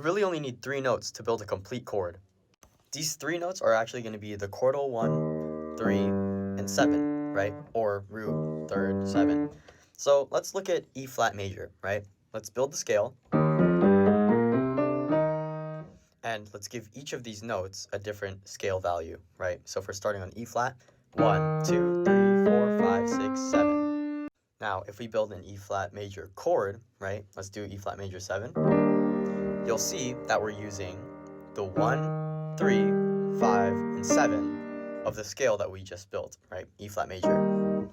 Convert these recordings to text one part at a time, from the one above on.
really only need 3 notes to build a complete chord. These 3 notes are actually going to be the chordal 1, 3, and 7, right? Or root, third, 7. So let's look at E flat major, right? Let's build the scale. And let's give each of these notes a different scale value, right? So if we're starting on E flat, 1, 2, 3, 4, 5, 6, 7. Now, if we build an E flat major chord, right? Let's do E flat major 7. You'll see that we're using the 1, 3, 5, and 7 of the scale that we just built, right? E flat major.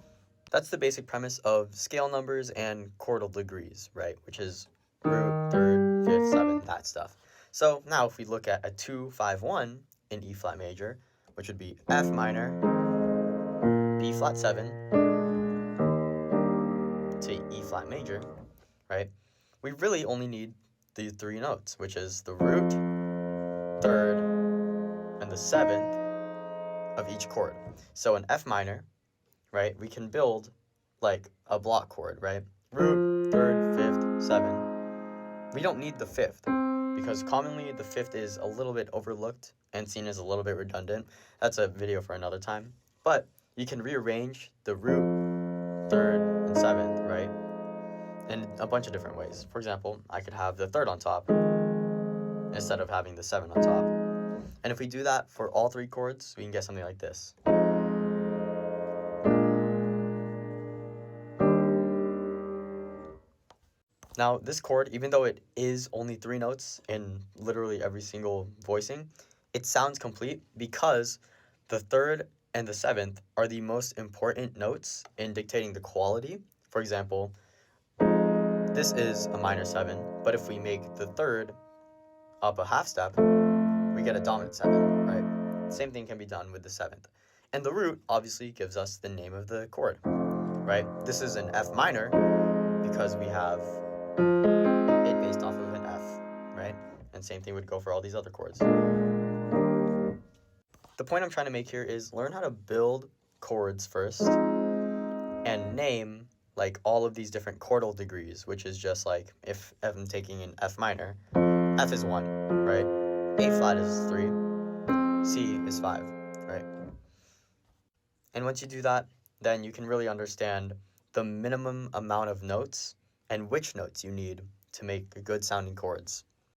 That's the basic premise of scale numbers and chordal degrees, right? Which is root, third, fifth, seventh, that stuff. So now if we look at a 2, 5, 1 in E flat major, which would be F minor, B flat 7 to E flat major, right? We really only need the 3 notes, which is the root, third, and the 7th of each chord. So in F minor, right, we can build like a block chord, right? Root, third, fifth, 7. We don't need the 5th because commonly the 5th is a little bit overlooked and seen as a little bit redundant. That's a video for another time. But you can rearrange the root, third, and 7th, right? In a bunch of different ways. For example, I could have the 3rd on top instead of having the 7 on top. And if we do that for all 3 chords, we can get something like this. Now, this chord, even though it is only 3 notes in literally every single voicing, it sounds complete because the 3rd and the 7th are the most important notes in dictating the quality. For example, this is a minor 7, but if we make the 3rd up a half step, we get a dominant 7, right? Same thing can be done with the 7th. And the root obviously gives us the name of the chord, right? This is an F minor because we have it based off of an F, right? And same thing would go for all these other chords. The point I'm trying to make here is learn how to build chords first and name like all of these different chordal degrees, which is just like if I'm taking an F minor, F is 1, right? A flat is 3, C is 5, right? And once you do that, then you can really understand the minimum amount of notes and which notes you need to make good sounding chords.